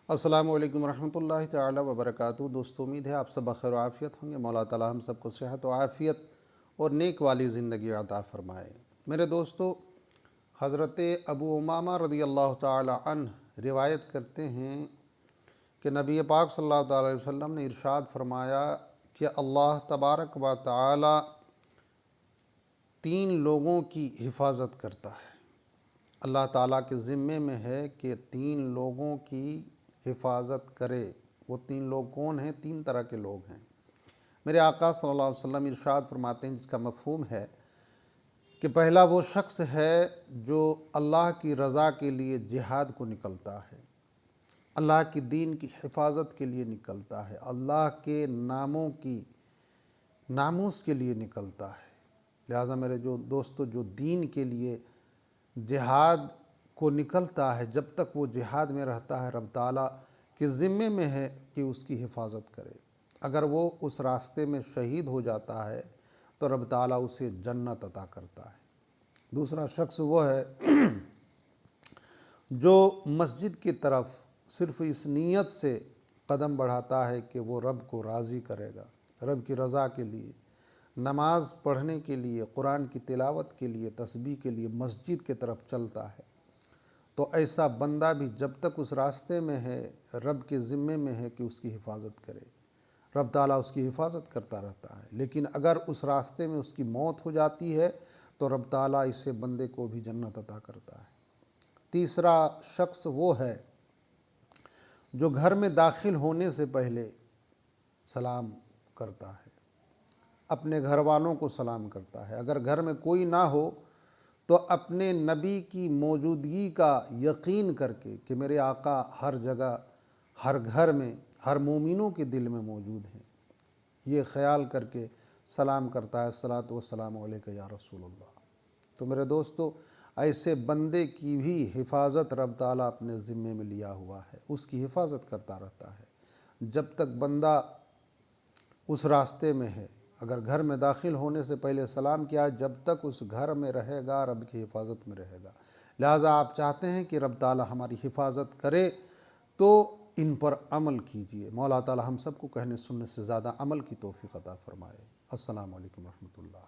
السلام علیکم ورحمۃ اللہ تعالی وبرکاتہ۔ دوستو، امید ہے آپ سب بخیر و عافیت ہوں گے۔ مولا تعالی ہم سب کو صحت و عافیت اور نیک والی زندگی عطا فرمائے۔ میرے دوستو، حضرت ابو امامہ رضی اللہ تعالی عنہ روایت کرتے ہیں کہ نبی پاک صلی اللہ علیہ وسلم نے ارشاد فرمایا کہ اللہ تبارک و تعالی 3 لوگوں کی حفاظت کرتا ہے۔ اللہ تعالیٰ کے ذمے میں ہے کہ 3 لوگوں کی حفاظت کرے۔ وہ 3 لوگ کون ہیں؟ 3 طرح کے لوگ ہیں۔ میرے آقا صلی اللہ علیہ وسلم ارشاد فرماتے ہیں، جس کا مفہوم ہے کہ پہلا وہ شخص ہے جو اللہ کی رضا کے لیے جہاد کو نکلتا ہے، اللہ کی دین کی حفاظت کے لیے نکلتا ہے، اللہ کے ناموں کی ناموس کے لیے نکلتا ہے۔ لہٰذا میرے جو دوستو، جو دین کے لیے جہاد کو نکلتا ہے، جب تک وہ جہاد میں رہتا ہے، رب تعالیٰ کے ذمے میں ہے کہ اس کی حفاظت کرے۔ اگر وہ اس راستے میں شہید ہو جاتا ہے تو رب تعالیٰ اسے جنت عطا کرتا ہے۔ دوسرا شخص وہ ہے جو مسجد کی طرف صرف اس نیت سے قدم بڑھاتا ہے کہ وہ رب کو راضی کرے گا، رب کی رضا کے لیے، نماز پڑھنے کے لیے، قرآن کی تلاوت کے لیے، تسبیح کے لیے مسجد کی طرف چلتا ہے۔ تو ایسا بندہ بھی جب تک اس راستے میں ہے، رب کے ذمے میں ہے کہ اس کی حفاظت کرے۔ رب تعالیٰ اس کی حفاظت کرتا رہتا ہے، لیکن اگر اس راستے میں اس کی موت ہو جاتی ہے تو رب تعالیٰ اسے بندے کو بھی جنت عطا کرتا ہے۔ تیسرا شخص وہ ہے جو گھر میں داخل ہونے سے پہلے سلام کرتا ہے، اپنے گھر والوں کو سلام کرتا ہے۔ اگر گھر میں کوئی نہ ہو تو اپنے نبی کی موجودگی کا یقین کر کے کہ میرے آقا ہر جگہ، ہر گھر میں، ہر مومنوں کے دل میں موجود ہیں، یہ خیال کر کے سلام کرتا ہے، الصلاۃ والسلام علیک یا رسول اللہ۔ تو میرے دوستو، ایسے بندے کی بھی حفاظت رب تعالیٰ اپنے ذمے میں لیا ہوا ہے، اس کی حفاظت کرتا رہتا ہے جب تک بندہ اس راستے میں ہے۔ اگر گھر میں داخل ہونے سے پہلے سلام کیا، جب تک اس گھر میں رہے گا رب کی حفاظت میں رہے گا۔ لہٰذا آپ چاہتے ہیں کہ رب تعالیٰ ہماری حفاظت کرے تو ان پر عمل کیجئے۔ مولا تعالیٰ ہم سب کو کہنے سننے سے زیادہ عمل کی توفیق عطا فرمائے۔ السلام علیکم ورحمۃ اللہ۔